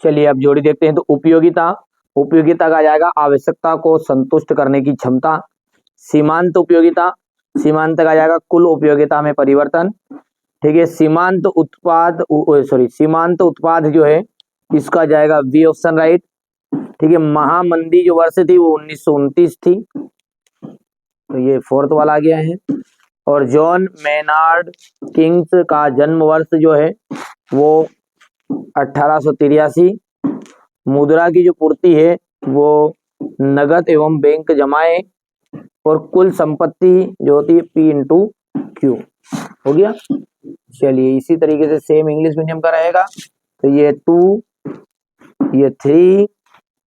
चलिए अब जोड़ी देखते हैं। तो उपयोगिता, उपयोगिता का जाएगा आवश्यकता को संतुष्ट करने की क्षमता। सीमांत उपयोगिता, सीमांत का जाएगा कुल उपयोगिता में परिवर्तन। ठीक है, सीमांत उत्पाद, सॉरी सीमांत उत्पाद जो है इसका जाएगा बी ऑप्शन राइट। ठीक है, महामंदी जो वर्ष थी वो 1929 थी, तो ये फोर्थ वाला आ गया है। और जॉन मेनार्ड किंग्स का जन्म वर्ष जो है वो 1883। मुद्रा की जो पूर्ति है वो नगद एवं बैंक जमाए, और कुल संपत्ति जो होती है P/Q हो गया। चलिए इसी तरीके से सेम इंग्लिश मीडियम का रहेगा। तो ये 2, ये 3,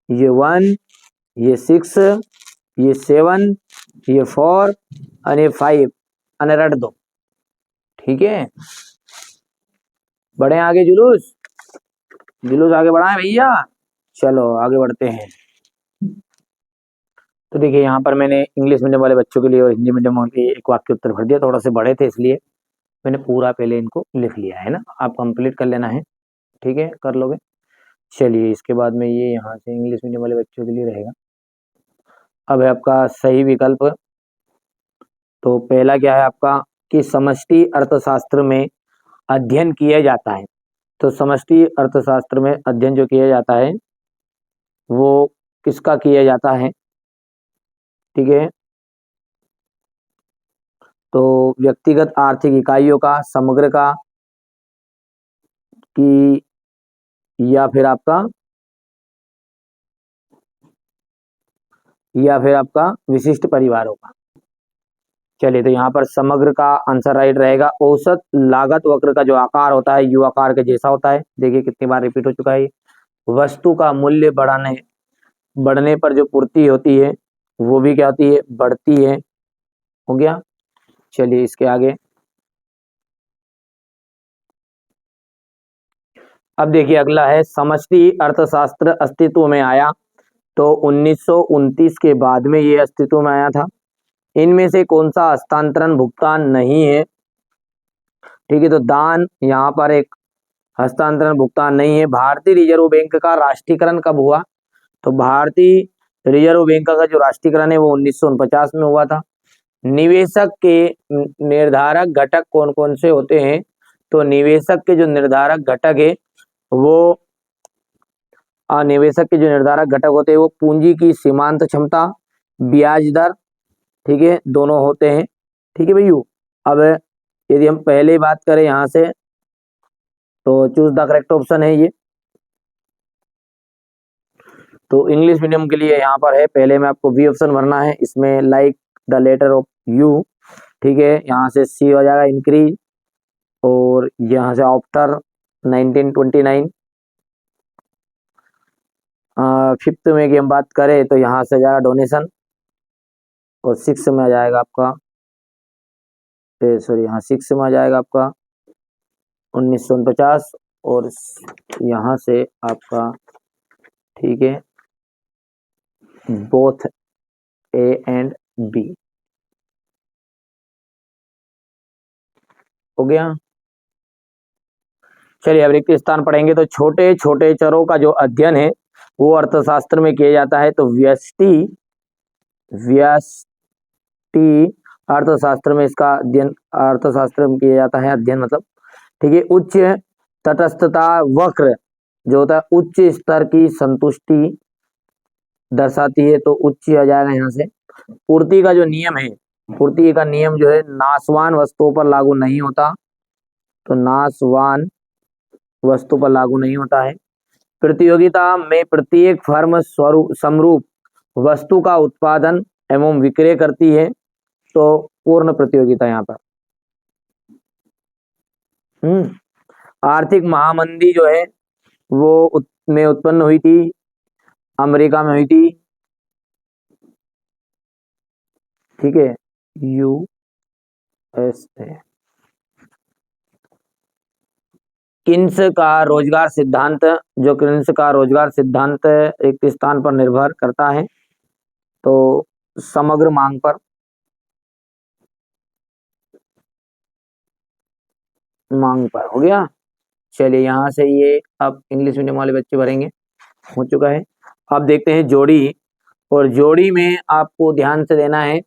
ये 1, ये 6, ये 7, ये 4 और ये 5 और रट दो। ठीक है, बढ़े आगे, जुलूस जुलूस आगे बढ़ाएं भैया। चलो आगे बढ़ते हैं। तो देखिए यहाँ पर मैंने इंग्लिश मीडियम वाले बच्चों के लिए और हिंदी मीडियम वाले के लिए एक वाक्य उत्तर भर दिया, थोड़ा से बड़े थे इसलिए मैंने पूरा पहले इनको लिख लिया है ना, आप कंप्लीट कर लेना है। ठीक है, कर लोगे। चलिए इसके बाद में ये यहाँ से इंग्लिश मीडियम वाले बच्चों के लिए रहेगा। अब है आपका सही विकल्प। तो पहला क्या है आपका कि समष्टि अर्थशास्त्र में अध्ययन किया जाता है। तो समष्टि अर्थशास्त्र में अध्ययन जो किया जाता है वो किसका किया जाता है? ठीक है, तो व्यक्तिगत आर्थिक इकाइयों का, समग्र का, कि या फिर आपका विशिष्ट परिवारों का। चलिए तो यहाँ पर समग्र का आंसर राइट रहेगा। औसत लागत वक्र का जो आकार होता है यू आकार के जैसा होता है। देखिए कितनी बार रिपीट हो चुका है। वस्तु का मूल्य बढ़ने पर जो पूर्ति होती है वो भी क्या होती है? बढ़ती है। हो गया। चलिए इसके आगे अब देखिए अगला है समष्टि अर्थशास्त्र अस्तित्व में आया तो 1929 के बाद में ये अस्तित्व में आया था। इनमें से कौन सा हस्तांतरण भुगतान नहीं है? ठीक है, तो दान यहाँ पर एक हस्तांतरण भुगतान नहीं है। भारतीय रिजर्व बैंक का राष्ट्रीयकरण कब हुआ? तो भारतीय रिजर्व बैंक का जो राष्ट्रीयकरण है वो 1949 में हुआ था। निवेशक के निर्धारक घटक कौन कौन से होते हैं? तो निवेशक के जो निर्धारक घटक है वो निवेशक के जो निर्धारक घटक होते हैं वो पूंजी की सीमांत क्षमता, ब्याज दर, ठीक है, दोनों होते हैं। ठीक है भैया। अब यदि हम पहले बात करें यहाँ से तो चूज द करेक्ट ऑप्शन है ये। तो इंग्लिश मीडियम के लिए यहाँ पर है, पहले में आपको बी ऑप्शन भरना है। इसमें like the letter of U, ठीक है, यहाँ से सी हो जाएगा इंक्रीज, और यहाँ से आफ्टर 1929। फिफ्थ में की हम बात करें तो यहाँ से जाएगा डोनेशन, और सिक्स में आ जाएगा आपका, सॉरी यहाँ सिक्स में आ जाएगा आपका 1949, और यहाँ से आपका, ठीक है, बोथ ए एंड बी। हो गया। चलिए अब रिक्त स्थान पढ़ेंगे। तो छोटे छोटे चरों का जो अध्ययन है वो अर्थशास्त्र में किया जाता है। तो व्यष्टि व्यष्टि अर्थशास्त्र में इसका अध्ययन, अर्थशास्त्र में किया जाता है अध्ययन मतलब, ठीक है। उच्च तटस्थता वक्र जो होता है उच्च स्तर की संतुष्टि दर्शाती है, तो उच्च आ जाएगा यहाँ से। पूर्ति का जो नियम है, पूर्ति का नियम जो है नाशवान वस्तुओं पर लागू नहीं होता, तो नाशवान वस्तु पर लागू नहीं होता है। प्रतियोगिता में प्रत्येक फर्म स्वरूप समरूप वस्तु का उत्पादन एवं विक्रय करती है, तो पूर्ण प्रतियोगिता यहाँ पर। आर्थिक महामंदी जो है वो में उत्पन्न हुई थी, अमेरिका में हुई थी, ठीक है, यूएसए। किन्स का रोजगार सिद्धांत, जो किन्स का रोजगार सिद्धांत एक स्थान पर निर्भर करता है, तो समग्र मांग पर, मांग पर। हो गया। चलिए यहाँ से ये अब इंग्लिश मीडियम वाले बच्चे भरेंगे, हो चुका है। अब देखते हैं जोड़ी, और जोड़ी में आपको ध्यान से देना है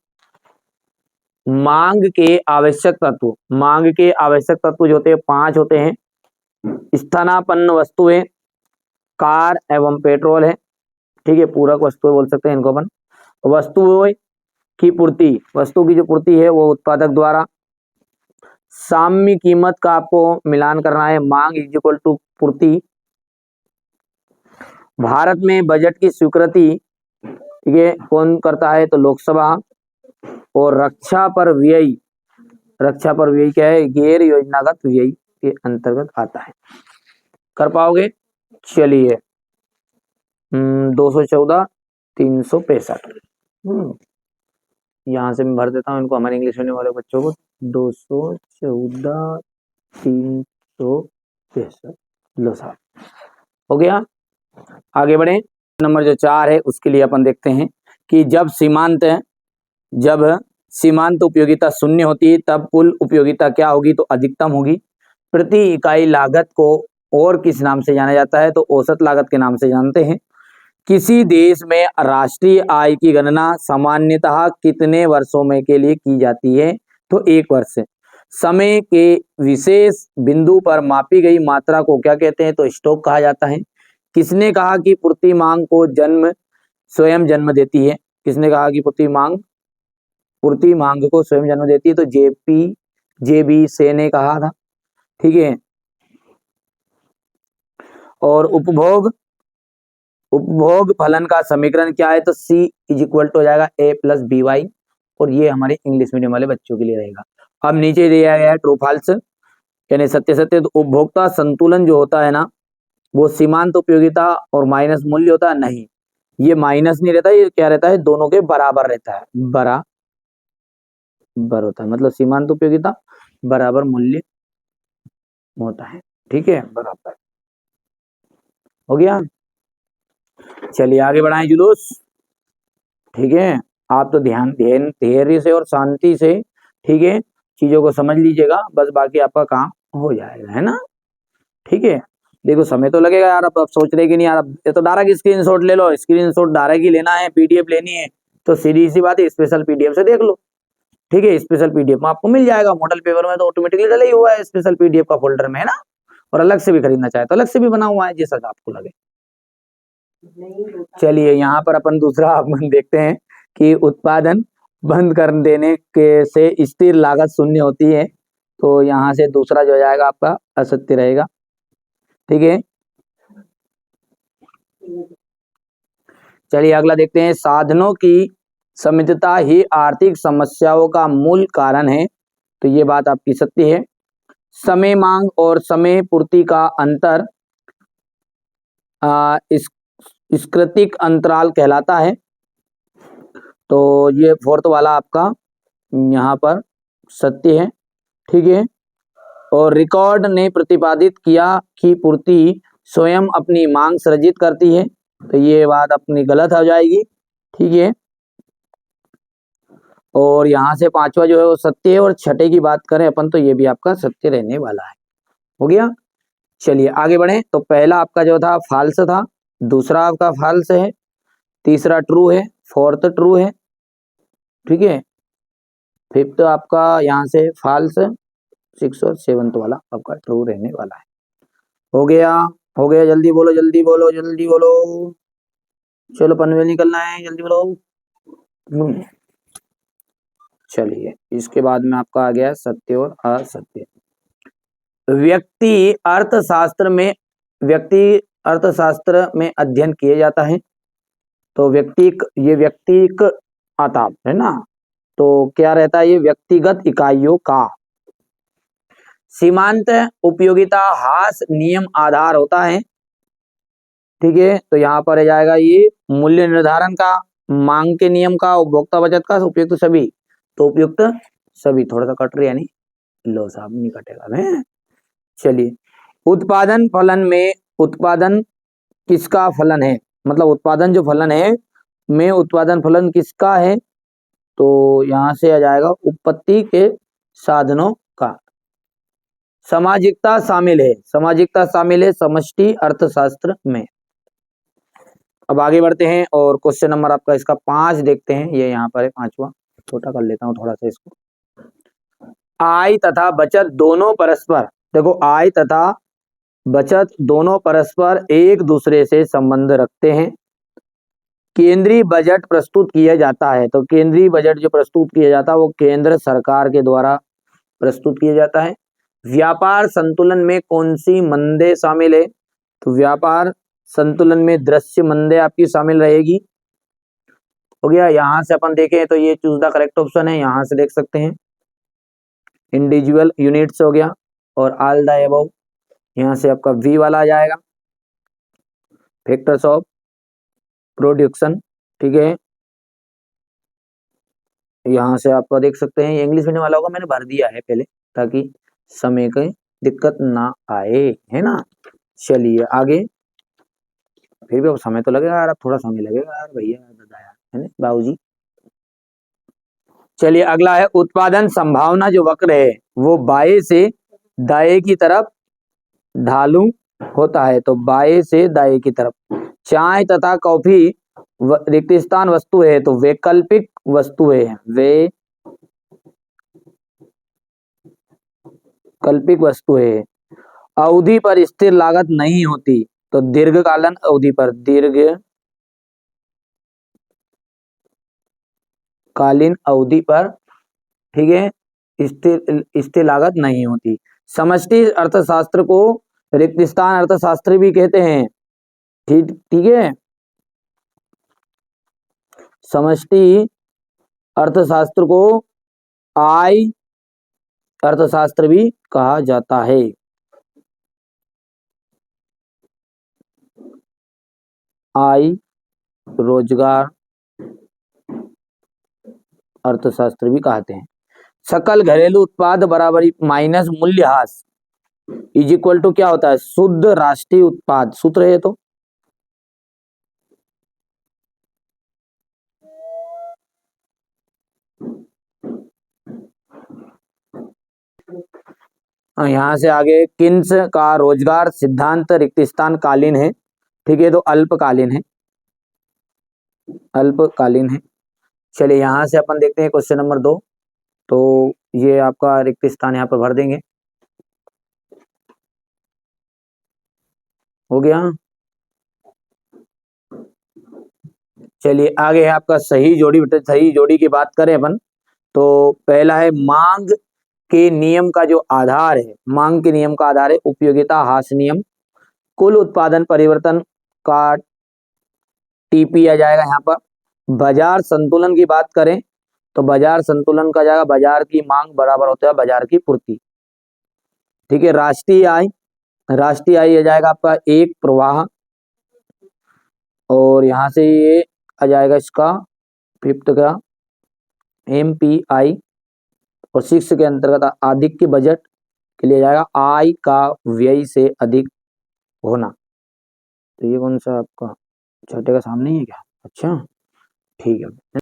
मांग के आवश्यक तत्व। मांग के आवश्यक तत्व जो होते हैं 5 होते हैं। स्थानापन्न वस्तुएं, कार एवं पेट्रोल है, ठीक है, पूरक वस्तुएं बोल सकते हैं इनको अपन। वस्तुओं की पूर्ति, वस्तु की जो पूर्ति है वो उत्पादक द्वारा। साम्य कीमत का आपको मिलान करना है, मांग इज इक्वल टू पूर्ति। भारत में बजट की स्वीकृति, ठीक है, कौन करता है, तो लोकसभा। और रक्षा पर व्यय, रक्षा पर व्यय क्या है, गैर योजनागत व्यय के अंतर्गत आता है। कर पाओगे। चलिए 214 365 यहाँ से मैं भर देता हूँ इनको, हमारे इंग्लिश मीडियम वाले बच्चों को। 214 365 लो साहब, हो गया। आगे बढ़े। नंबर जो 4 है उसके लिए अपन देखते हैं कि जब सीमांत उपयोगिता शून्य होती है तब कुल उपयोगिता क्या होगी, तो अधिकतम होगी। प्रति इकाई लागत को और किस नाम से जाना जाता है, तो औसत लागत के नाम से जानते हैं। किसी देश में राष्ट्रीय आय की गणना सामान्यतः कितने वर्षों में के लिए की जाती है, तो 1 वर्ष। समय के विशेष बिंदु पर मापी गई मात्रा को क्या कहते हैं, तो स्टॉक कहा जाता है। किसने कहा कि पूर्ति मांग को स्वयं जन्म देती है, किसने कहा कि पूर्ति मांग को स्वयं जन्म देती है, तो जेबी से ने कहा था, ठीक है। और उपभोग फलन का समीकरण क्या है, तो C इज इक्वल टू हो जाएगा A प्लस बी वाई, और ये हमारे इंग्लिश मीडियम वाले बच्चों के लिए रहेगा। अब नीचे दिया गया है ट्रू फॉल्स, यानी सत्य सत्य। तो उपभोक्ता संतुलन जो होता है ना वो सीमांत उपयोगिता और माइनस मूल्य होता है, नहीं, ये माइनस नहीं रहता, ये क्या रहता है, दोनों के बराबर रहता है, बराबर होता है, मतलब सीमांत उपयोगिता बराबर मूल्य होता है, ठीक है, बराबर। हो गया। चलिए आगे बढ़ाएं जुलूस, ठीक है। आप तो धैर्य से और शांति से, ठीक है, चीजों को समझ लीजिएगा, बस बाकी आपका काम हो जाएगा, है ना, ठीक है। देखो समय तो लगेगा यार, अब सोच रहे कि नहीं यार, ये तो डायरेक्ट स्क्रीनशॉट ले लो, स्क्रीनशॉट डायरेक्ट ही लेना है, पीडीएफ लेनी है तो सीधी सी बात है स्पेशल पीडीएफ से देख लो, ठीक है। स्पेशल पीडीएफ में आपको मिल जाएगा, मॉडल पेपर में तो ऑटोमेटिकली डला ही हुआ है स्पेशल पीडीएफ का फोल्डर में, है ना। और अलग से भी खरीदना चाहे तो अलग से भी बना हुआ है, जैसा आपको लगे। चलिए यहाँ पर अपन दूसरा अपन देखते हैं कि उत्पादन बंद कर देने के से स्थिर लागत शून्य होती है, तो यहाँ से दूसरा जो जाएगा आपका असत्य रहेगा, ठीक है। चलिए अगला देखते हैं, साधनों की सीमितता ही आर्थिक समस्याओं का मूल कारण है, तो ये बात आपकी सत्य है। समय मांग और समय पूर्ति का अंतर स्क्रिटिक अंतराल कहलाता है, तो ये 4th वाला आपका यहाँ पर सत्य है, ठीक है। और रिकॉर्ड ने प्रतिपादित किया कि पूर्ति स्वयं अपनी मांग सृजित करती है, तो ये बात अपनी गलत हो जाएगी, ठीक है। और यहाँ से पांचवा जो है वो सत्य है, और छठे की बात करें अपन तो ये भी आपका सत्य रहने वाला है। हो गया। चलिए आगे बढ़े। तो पहला आपका जो था फाल्स था, दूसरा आपका फाल्स है, तीसरा ट्रू है, फोर्थ ट्रू है, ठीक है, फिफ्थ आपका यहाँ से फाल्स, सिक्स और सेवंथ वाला आपका ट्रू रहने वाला है। हो गया, हो गया, जल्दी बोलो जल्दी बोलो जल्दी बोलो, चलो पनवेल निकलना है, जल्दी बोलो। चलिए इसके बाद में आपका आ गया सत्य और असत्य। व्यक्ति अर्थशास्त्र में, व्यक्ति अर्थशास्त्र में अध्ययन किए जाता है, तो ये व्यक्तिक आता है ना, तो क्या रहता है, ये व्यक्तिगत इकाइयों का सीमांत उपयोगिता हास नियम आधार होता है, ठीक है। तो यहाँ पर आ जाएगा ये मूल्य निर्धारण का, मांग के नियम का, उपभोक्ता बचत का, उपयुक्त सभी, तो उपयुक्त सभी थोड़ा सा कट रही है, नहीं लो साहब नहीं कटेगा मैं। चलिए उत्पादन फलन में, उत्पादन किसका फलन है, मतलब उत्पादन जो फलन है में उत्पादन फलन किसका है, तो यहां से आ जाएगा उत्पत्ति के साधनों का। सामाजिकता शामिल है, सामाजिकता शामिल है समष्टि अर्थशास्त्र में। अब आगे बढ़ते हैं और क्वेश्चन नंबर आपका इसका 5 देखते हैं, ये यहाँ पर है पांचवा, छोटा कर लेता हूँ थोड़ा सा इसको। आय तथा बचत दोनों परस्पर, देखो आय तथा बचत दोनों परस्पर एक दूसरे से संबंध रखते हैं। केंद्रीय बजट प्रस्तुत किया जाता है, तो केंद्रीय बजट जो प्रस्तुत किया जाता है वो केंद्र सरकार के द्वारा प्रस्तुत किया जाता है। व्यापार संतुलन में कौन सी मंदे शामिल है, तो व्यापार संतुलन में दृश्य मंदे आपकी शामिल रहेगी। हो गया। यहां से अपन देखें तो ये चूज द करेक्ट ऑप्शन है, यहां से देख सकते हैं इंडिविजुअल यूनिट्स हो गया, और ऑल द अबव यहाँ से आपका वी वाला आ जाएगा, फैक्टर्स ऑफ प्रोडक्शन, ठीक है। यहाँ से आप देख सकते हैं, इंग्लिश मीडियम वाला होगा, मैंने भर दिया है पहले ताकि समय की दिक्कत ना आए, है ना। चलिए आगे, फिर भी अब समय तो लगेगा यार, अब थोड़ा समय लगेगा यार भैया, दादा यार, है ना बाबूजी। चलिए अगला है उत्पादन संभावना जो वक्र है वो बाएं से दाएं की तरफ ढालू होता है, तो बाएं से दाएं की तरफ। चाय तथा कॉफी रिक्त स्थान वस्तु है, तो वैकल्पिक वस्तुएं हैं, वैकल्पिक वस्तुएं। अवधि पर स्थिर लागत नहीं होती, तो दीर्घकालन अवधि पर, दीर्घकालीन अवधि पर, ठीक है, स्थिर स्थिर लागत नहीं होती। समष्टि अर्थशास्त्र को रिक्त स्थान अर्थशास्त्र भी कहते हैं, ठीक ठीक है। समष्टि अर्थशास्त्र को आय अर्थशास्त्र भी कहा जाता है। आय रोजगार अर्थशास्त्र भी कहते हैं। सकल घरेलू उत्पाद बराबरी माइनस मूल्यह्रास इज इक्वल टू क्या होता है, शुद्ध राष्ट्रीय उत्पाद, सूत्र है तो। यहां से आगे किन्स का रोजगार सिद्धांत रिक्त स्थान कालीन है, ठीक है, तो अल्पकालीन है, अल्पकालीन है। चलिए यहां से अपन देखते हैं क्वेश्चन नंबर 2, तो ये आपका रिक्त स्थान यहाँ पर भर देंगे। हो गया। चलिए आगे है आपका सही जोड़ी, बेटे सही जोड़ी की बात करें अपन, तो पहला है मांग के नियम का जो आधार है, मांग के नियम का आधार है उपयोगिता हास नियम। कुल उत्पादन परिवर्तन का टीपी आ जाएगा यहाँ पर। बाजार संतुलन की बात करें तो बाजार संतुलन का जाएगा बाजार की मांग बराबर होता है बाजार की पूर्ति, ठीक है। राष्ट्रीय आय आ जाएगा आपका एक प्रवाह, और यहाँ से ये आ जाएगा इसका फिफ्थ का एमपीआई, और सिक्स के अंतर्गत अधिक के बजट के लिए जाएगा आय का व्यय से अधिक होना, तो ये कौन सा आपका छठे का सामने ही है क्या, अच्छा ठीक है।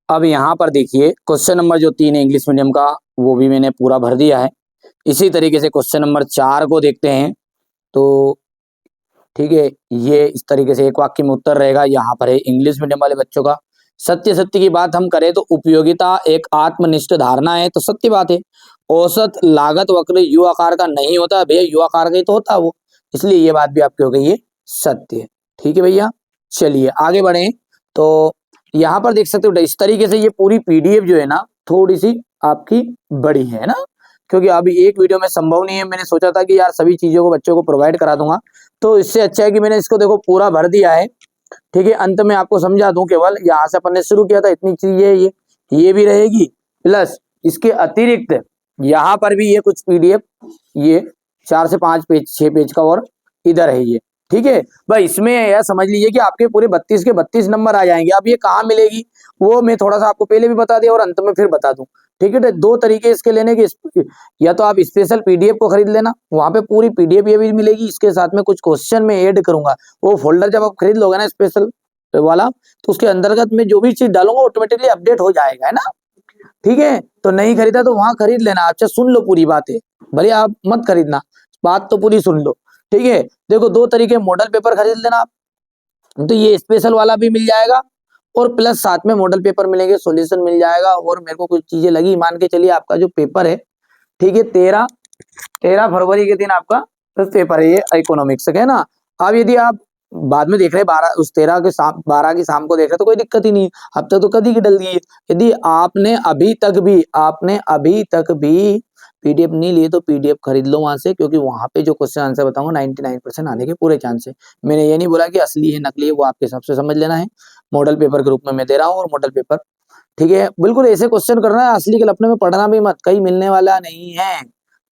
अब यहाँ पर देखिए क्वेश्चन नंबर जो 3 है इंग्लिश मीडियम का, वो भी मैंने पूरा भर दिया है। इसी तरीके से क्वेश्चन नंबर 4 को देखते हैं। तो ठीक है, ये इस तरीके से एक वाक्य में उत्तर रहेगा। यहाँ पर है इंग्लिश मीडियम वाले बच्चों का, सत्य सत्य की बात हम करें तो उपयोगिता एक आत्मनिष्ठ धारणा है, तो सत्य बात है। औसत लागत वक्र यू आकार का नहीं होता भैया, यू आकार का ही तो होता है वो, इसलिए ये बात भी आपकी हो गई, ये सत्य है। ठीक है भैया, चलिए आगे बढ़े। तो यहाँ पर देख सकते हो इस तरीके से ये पूरी पीडीएफ जो है ना थोड़ी सी आपकी बड़ी है ना, क्योंकि अभी एक वीडियो में संभव नहीं है। मैंने सोचा था कि यार सभी चीजों को बच्चों को प्रोवाइड करा दूंगा, तो इससे अच्छा है कि मैंने इसको देखो पूरा भर दिया है। ठीक है, अंत में आपको समझा दूं, केवल यहाँ से अपन ने शुरू किया था इतनी चीजें, ये भी रहेगी, प्लस इसके अतिरिक्त यहाँ पर भी ये कुछ पीडीएफ, ये 4 से 5 पेज 6 पेज का, और इधर है ये। ठीक है भाई, इसमें यह समझ लीजिए कि आपके पूरे 32 के 32 नंबर आ जाएंगे। अब ये कहाँ मिलेगी वो मैं थोड़ा सा आपको पहले भी बता दिया और अंत में फिर बता दूं। ठीक है, तो 2 तरीके इसके लेने के, या तो आप स्पेशल पीडीएफ को खरीद लेना, वहां पे पूरी पीडीएफ ये भी मिलेगी, इसके साथ में कुछ क्वेश्चन में ऐड करूंगा। वो फोल्डर जब आप खरीद लोगे ना स्पेशल वाला, तो उसके अंतर्गत में जो भी चीज डालूंगा ऑटोमेटिकली अपडेट हो जाएगा, है ना। ठीक है, तो नहीं खरीदा तो वहां खरीद लेना। अच्छा सुन लो पूरी बात है, भले आप मत खरीदना, बात तो पूरी सुन लो। ठीक है, देखो 2 तरीके मॉडल पेपर खरीद लेना आप, तो ये स्पेशल वाला भी मिल जाएगा और प्लस साथ में मॉडल पेपर मिलेंगे, सॉल्यूशन मिल जाएगा। और मेरे को कुछ चीजें लगी, मान के चलिए आपका जो पेपर है, ठीक है, 13 फरवरी के दिन आपका पेपर है ये इकोनॉमिक्स का, है ना। अब यदि आप बाद में देख रहे 12 उस 13 के शाम 12 की शाम को देख रहे तो कोई दिक्कत ही नहीं है, अब तक तो कदी की डल गई है। यदि आपने अभी तक भी पीडीएफ नहीं लिए तो पीडीएफ खरीद लो वहां से, क्योंकि वहां पे जो क्वेश्चन आंसर बताऊंगा 99% आने के पूरे चांस है। मैंने ये नहीं बोला कि असली है नकली है, वो आपके हिसाब से समझ लेना है। मॉडल पेपर के रूप में मैं दे रहा हूँ, और मॉडल पेपर ठीक है बिल्कुल ऐसे क्वेश्चन करना है, असली के लपने में पढ़ना भी मत, कहीं मिलने वाला नहीं है।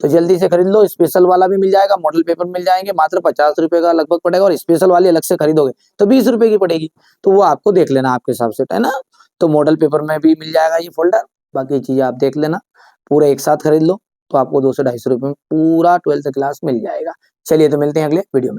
तो जल्दी से खरीद लो, स्पेशल वाला भी मिल जाएगा, मॉडल पेपर मिल जाएंगे, मात्र 50 रुपए का लगभग पड़ेगा, और स्पेशल वाली अलग से खरीदोगे तो 20 रुपए की पड़ेगी। तो वो आपको देख लेना आपके हिसाब से, है ना। तो मॉडल पेपर में भी मिल जाएगा ये फोल्डर, बाकी चीजें आप देख लेना, पूरे एक साथ खरीद लो तो आपको 200-250 रुपए में पूरा 12th क्लास मिल जाएगा। चलिए तो मिलते हैं अगले वीडियो में।